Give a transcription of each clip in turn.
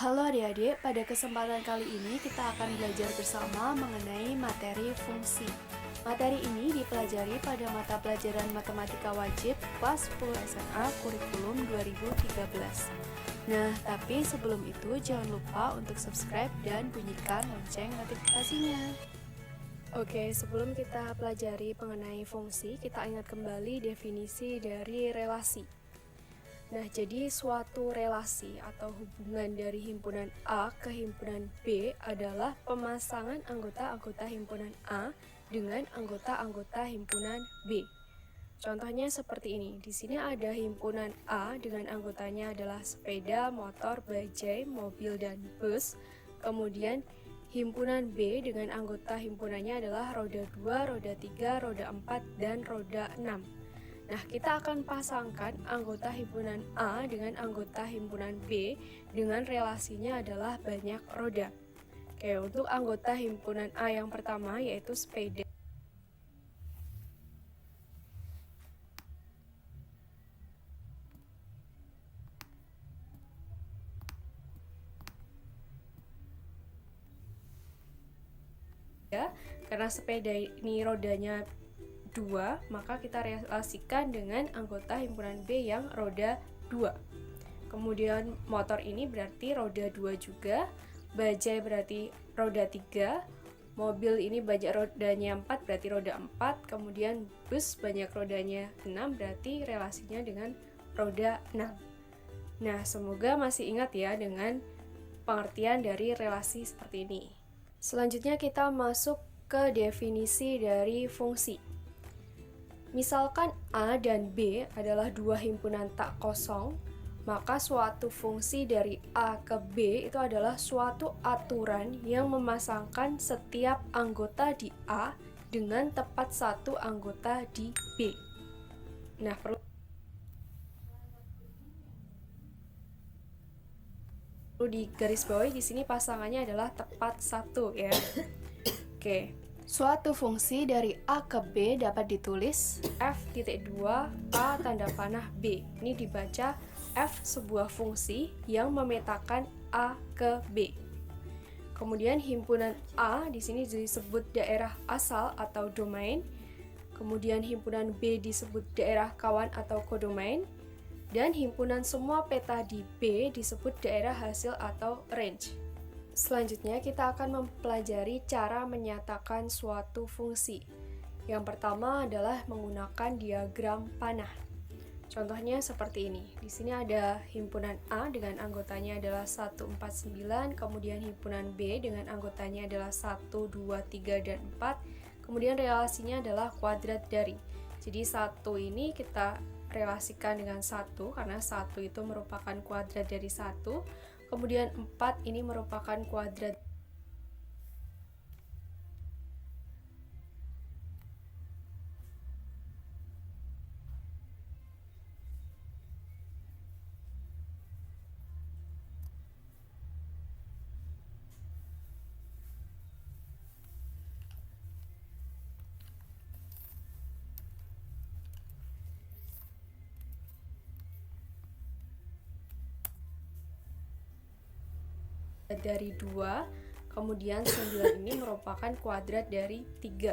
Halo adik-adik, pada kesempatan kali ini kita akan belajar bersama mengenai materi fungsi. Materi ini dipelajari pada mata pelajaran Matematika Wajib kelas 10 SMA Kurikulum 2013. Nah, tapi sebelum itu jangan lupa untuk subscribe dan bunyikan lonceng notifikasinya. Oke, sebelum kita pelajari mengenai fungsi, kita ingat kembali definisi dari relasi. Nah, jadi suatu relasi atau hubungan dari himpunan A ke himpunan B adalah pemasangan anggota-anggota himpunan A dengan anggota-anggota himpunan B. Contohnya seperti ini. Di sini ada himpunan A dengan anggotanya adalah sepeda, motor, bajai, mobil, dan bus. Kemudian himpunan B dengan anggota himpunannya adalah roda 2, roda 3, roda 4, dan roda 6. Nah, kita akan pasangkan anggota himpunan A dengan anggota himpunan B dengan relasinya adalah banyak roda. Oke, untuk anggota himpunan A yang pertama yaitu sepeda. Karena sepeda ini rodanya 2, maka kita relasikan dengan anggota himpunan B yang roda 2. Kemudian motor ini berarti roda 2 juga, bajai berarti roda 3, mobil ini banyak rodanya 4 berarti roda 4, kemudian bus banyak rodanya 6 berarti relasinya dengan roda 6. Nah, semoga masih ingat ya dengan pengertian dari relasi seperti ini. Selanjutnya kita masuk ke definisi dari fungsi. Misalkan A dan B adalah dua himpunan tak kosong, maka suatu fungsi dari A ke B itu adalah suatu aturan yang memasangkan setiap anggota di A dengan tepat satu anggota di B. Nah, perlu digarisbawahi di sini pasangannya adalah tepat satu ya. Oke. Suatu fungsi dari A ke B dapat ditulis F.2 A tanda panah B. Ini dibaca F sebuah fungsi yang memetakan A ke B. Kemudian himpunan A di sini disebut daerah asal atau domain. Kemudian himpunan B disebut daerah kawan atau kodomain. Dan himpunan semua peta di B disebut daerah hasil atau range. Selanjutnya kita akan mempelajari cara menyatakan suatu fungsi. Yang pertama adalah menggunakan diagram panah. Contohnya seperti ini. Di sini ada himpunan A dengan anggotanya adalah 149, kemudian himpunan B dengan anggotanya adalah 1, 2, 3, dan 4. Kemudian relasinya adalah kuadrat dari. Jadi 1 ini kita relasikan dengan 1 karena 1 itu merupakan kuadrat dari 1. Kemudian 4 ini merupakan kuadrat. Dari 2, kemudian 9 ini merupakan kuadrat dari 3.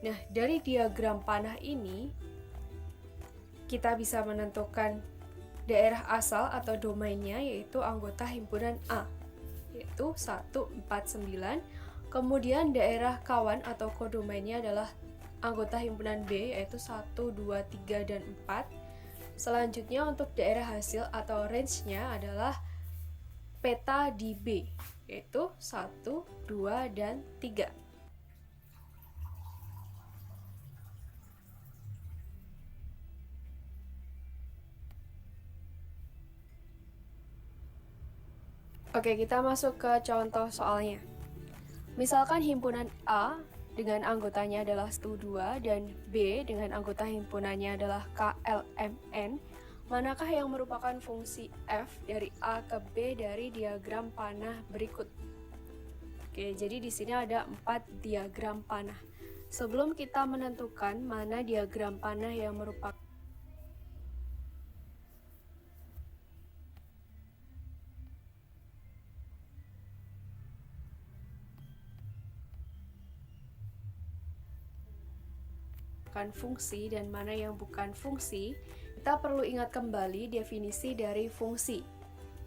Nah, dari diagram panah ini kita bisa menentukan daerah asal atau domainnya yaitu anggota himpunan A yaitu 149. Kemudian daerah kawan atau kodomainnya adalah anggota himpunan B yaitu 1, 2, 3, dan 4. Selanjutnya untuk daerah hasil atau range-nya adalah peta di B yaitu 1, 2, dan 3. Oke, kita masuk ke contoh soalnya. Misalkan himpunan A dengan anggotanya adalah 102 dan B dengan anggota himpunannya adalah KLMN. Manakah yang merupakan fungsi F dari A ke B dari diagram panah berikut? Oke, jadi di sini ada 4 diagram panah. Sebelum kita menentukan mana diagram panah yang merupakan merupakan fungsi dan mana yang bukan fungsi, kita perlu ingat kembali definisi dari fungsi,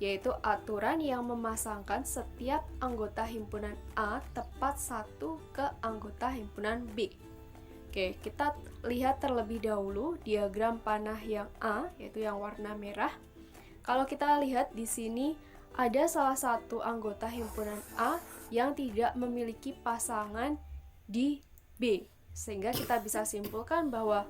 yaitu aturan yang memasangkan setiap anggota himpunan A tepat satu ke anggota himpunan B. Oke, kita lihat terlebih dahulu diagram panah yang A, yaitu yang warna merah. Kalau kita lihat di sini ada salah satu anggota himpunan A yang tidak memiliki pasangan di B, sehingga kita bisa simpulkan bahwa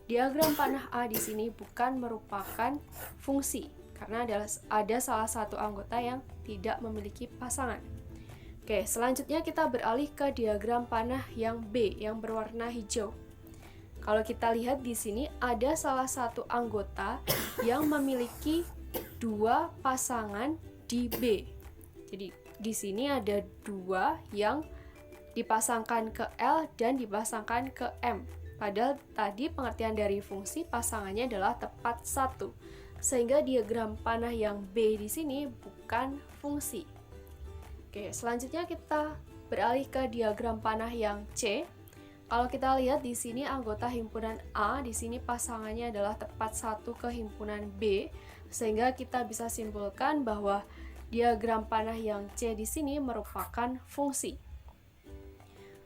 diagram panah A di sini bukan merupakan fungsi, karena ada salah satu anggota yang tidak memiliki pasangan. Oke, selanjutnya kita beralih ke diagram panah yang B, yang berwarna hijau. Kalau kita lihat di sini ada salah satu anggota yang memiliki dua pasangan di B. Jadi di sini ada dua yang dipasangkan ke L dan dipasangkan ke M. Padahal tadi pengertian dari fungsi pasangannya adalah tepat satu. Sehingga diagram panah yang B di sini bukan fungsi. Oke, selanjutnya kita beralih ke diagram panah yang C. Kalau kita lihat di sini anggota himpunan A, di sini pasangannya adalah tepat satu ke himpunan B, sehingga kita bisa simpulkan bahwa diagram panah yang C di sini merupakan fungsi.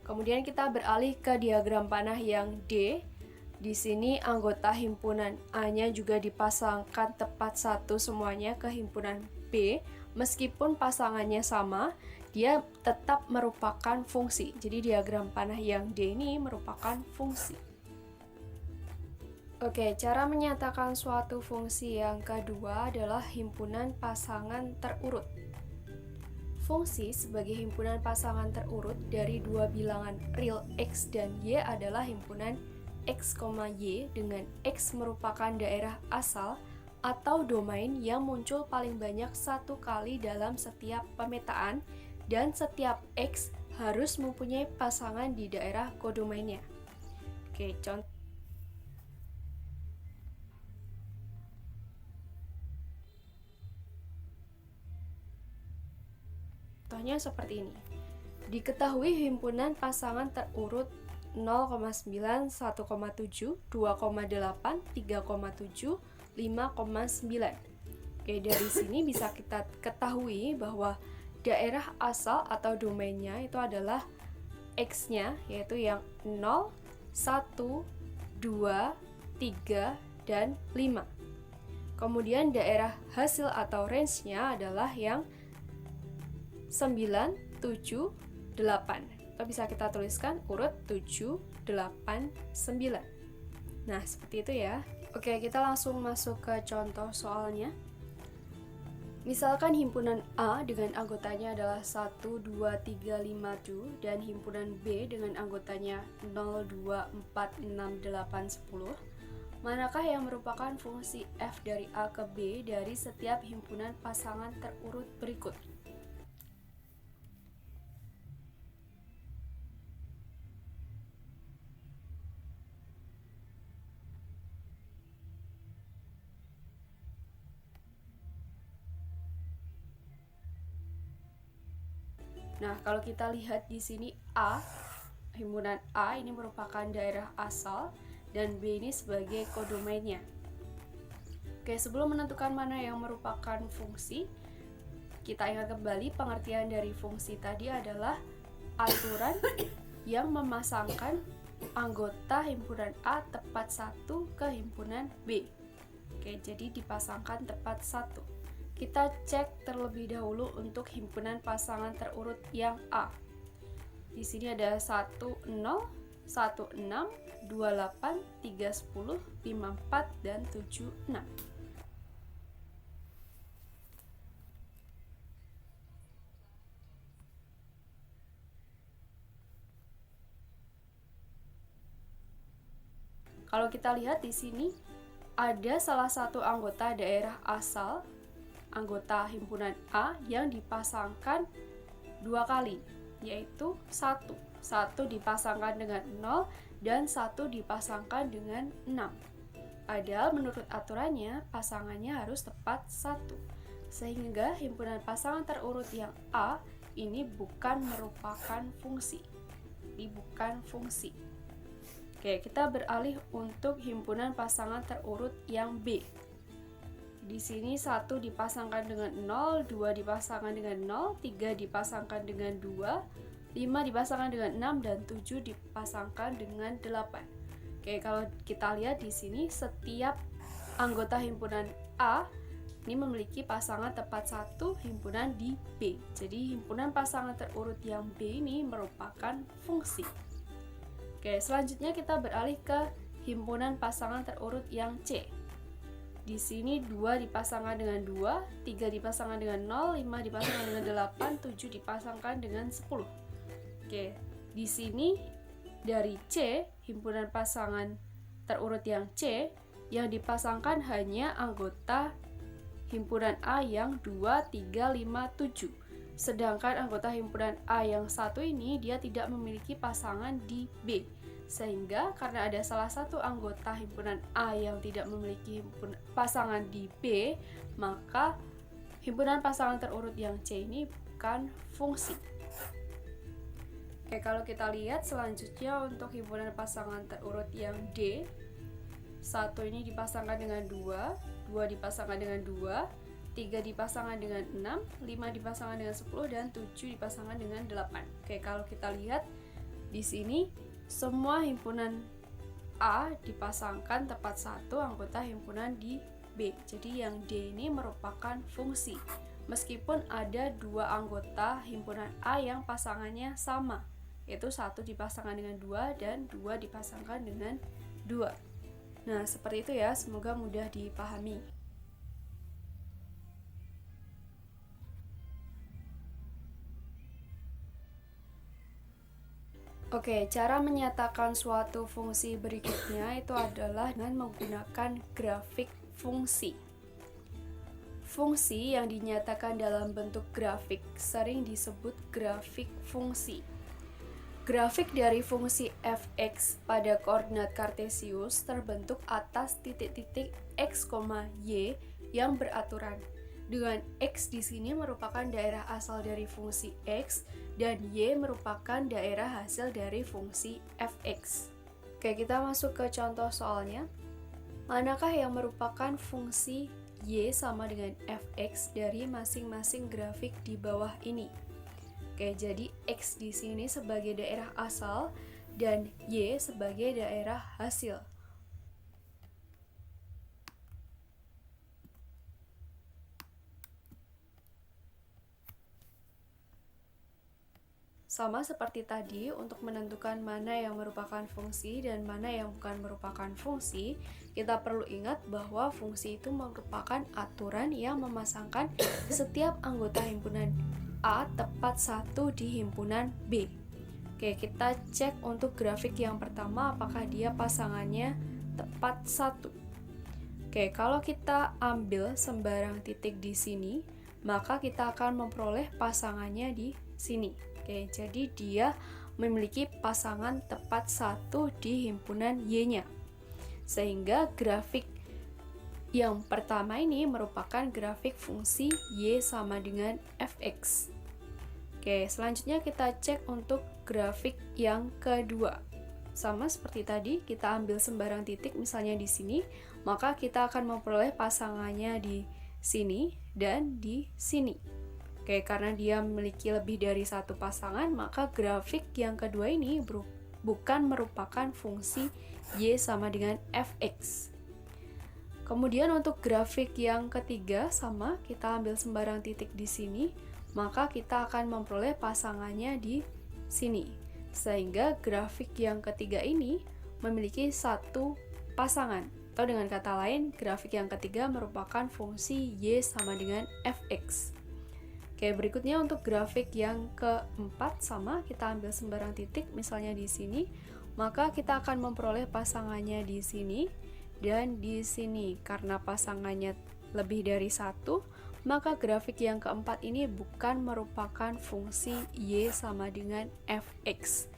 Kemudian kita beralih ke diagram panah yang D. Di sini anggota himpunan A-nya juga dipasangkan tepat satu semuanya ke himpunan B. Meskipun pasangannya sama, dia tetap merupakan fungsi. Jadi diagram panah yang D ini merupakan fungsi. Oke, cara menyatakan suatu fungsi yang kedua adalah himpunan pasangan terurut. Fungsi sebagai himpunan pasangan terurut dari dua bilangan real X dan Y adalah himpunan X, Y dengan X merupakan daerah asal atau domain yang muncul paling banyak satu kali dalam setiap pemetaan dan setiap X harus mempunyai pasangan di daerah kodomainnya. Oke, contohnya seperti ini. Diketahui himpunan pasangan terurut 0,9, 1,7, 2,8, 3,7, 5,9. Oke, dari sini bisa kita ketahui bahwa daerah asal atau domainnya itu adalah X-nya, yaitu yang 0, 1, 2, 3, dan 5. Kemudian daerah hasil atau range-nya adalah yang 9, 7, 8. Atau bisa kita tuliskan urut 7, 8, 9. Nah, seperti itu ya. Oke, kita langsung masuk ke contoh soalnya. Misalkan himpunan A dengan anggotanya adalah 1, 2, 3, 5, 7 dan himpunan B dengan anggotanya 0, 2, 4, 6, 8, 10. Manakah yang merupakan fungsi F dari A ke B dari setiap himpunan pasangan terurut berikut? Nah, kalau kita lihat di sini A, himpunan A ini merupakan daerah asal dan B ini sebagai kodomainnya. Oke, sebelum menentukan mana yang merupakan fungsi, kita ingat kembali pengertian dari fungsi tadi adalah aturan yang memasangkan anggota himpunan A tepat satu ke himpunan B. Oke, jadi dipasangkan tepat satu. Kita cek terlebih dahulu untuk himpunan pasangan terurut yang A. Di sini ada 1, 0, 1, 6, 2, 8, 3, 10, 5, 4, dan 7, 6. Kalau kita lihat di sini ada salah satu anggota daerah asal anggota himpunan A yang dipasangkan dua kali, yaitu 1 dipasangkan dengan 0 dan 1 dipasangkan dengan 6. Padahal menurut aturannya pasangannya harus tepat 1, sehingga himpunan pasangan terurut yang A ini bukan merupakan fungsi. Ini bukan fungsi. Oke, kita beralih untuk himpunan pasangan terurut yang B. Di sini 1 dipasangkan dengan 0, 2 dipasangkan dengan 0, 3 dipasangkan dengan 2, 5 dipasangkan dengan 6, dan 7 dipasangkan dengan 8. Oke, kalau kita lihat di sini setiap anggota himpunan A ini memiliki pasangan tepat 1 himpunan di B. Jadi himpunan pasangan terurut yang B ini merupakan fungsi. Oke, selanjutnya kita beralih ke himpunan pasangan terurut yang C. Di sini 2 dipasangkan dengan 2, 3 dipasangkan dengan 0, 5 dipasangkan dengan 8, 7 dipasangkan dengan 10. Oke, di sini dari C, himpunan pasangan terurut yang C, yang dipasangkan hanya anggota himpunan A yang 2, 3, 5, 7. Sedangkan anggota himpunan A yang 1 ini dia tidak memiliki pasangan di B. Sehingga karena ada salah satu anggota himpunan A yang tidak memiliki pasangan di B, maka himpunan pasangan terurut yang C ini bukan fungsi. Oke, kalau kita lihat selanjutnya untuk himpunan pasangan terurut yang D, 1 ini dipasangkan dengan 2, 2 dipasangkan dengan 2, 3 dipasangkan dengan 6, 5 dipasangkan dengan 10, dan 7 dipasangkan dengan 8. Oke, kalau kita lihat di sini semua himpunan A dipasangkan tepat 1 anggota himpunan di B. Jadi yang D ini merupakan fungsi. Meskipun ada 2 anggota himpunan A yang pasangannya sama, yaitu 1 dipasangkan dengan 2 dan 2 dipasangkan dengan 2. Nah, seperti itu ya, semoga mudah dipahami. Oke, cara menyatakan suatu fungsi berikutnya itu adalah dengan menggunakan grafik fungsi. Fungsi yang dinyatakan dalam bentuk grafik sering disebut grafik fungsi. Grafik dari fungsi f(x) pada koordinat kartesius terbentuk atas titik-titik x, y yang beraturan. Dengan x di sini merupakan daerah asal dari fungsi x dan y merupakan daerah hasil dari fungsi f(x). Oke, kita masuk ke contoh soalnya. Manakah yang merupakan fungsi y sama dengan f(x) dari masing-masing grafik di bawah ini? Oke, jadi X di sini sebagai daerah asal dan Y sebagai daerah hasil. Sama seperti tadi, untuk menentukan mana yang merupakan fungsi dan mana yang bukan merupakan fungsi, kita perlu ingat bahwa fungsi itu merupakan aturan yang memasangkan setiap anggota himpunan A tepat 1 di himpunan B. Oke, kita cek untuk grafik yang pertama apakah dia pasangannya tepat 1. Oke, kalau kita ambil sembarang titik di sini, maka kita akan memperoleh pasangannya di sini. Oke, jadi dia memiliki pasangan tepat 1 di himpunan Y-nya. Sehingga grafik yang pertama ini merupakan grafik fungsi Y sama dengan f(x). Oke, selanjutnya kita cek untuk grafik yang kedua. Sama seperti tadi, kita ambil sembarang titik misalnya di sini, maka kita akan memperoleh pasangannya di sini dan di sini. Oke, karena dia memiliki lebih dari 1 pasangan, maka grafik yang kedua ini bukan merupakan fungsi Y sama dengan f(x). Kemudian untuk grafik yang ketiga sama, kita ambil sembarang titik di sini, maka kita akan memperoleh pasangannya di sini. Sehingga grafik yang ketiga ini memiliki 1 pasangan. Atau dengan kata lain, grafik yang ketiga merupakan fungsi Y sama dengan fx. Oke, berikutnya untuk grafik yang keempat sama, kita ambil sembarang titik, misalnya di sini, maka kita akan memperoleh pasangannya di sini dan di sini. Karena pasangannya lebih dari 1, maka grafik yang keempat ini bukan merupakan fungsi Y sama dengan fx.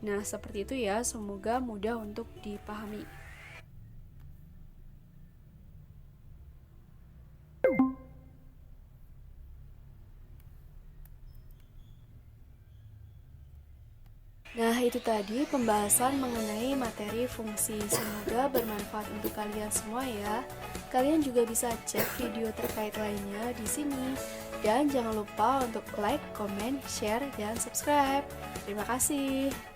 Nah, seperti itu ya, semoga mudah untuk dipahami. Nah, itu tadi pembahasan mengenai materi fungsi. Semoga bermanfaat untuk kalian semua ya. Kalian juga bisa cek video terkait lainnya di sini. Dan jangan lupa untuk like, comment, share, dan subscribe. Terima kasih.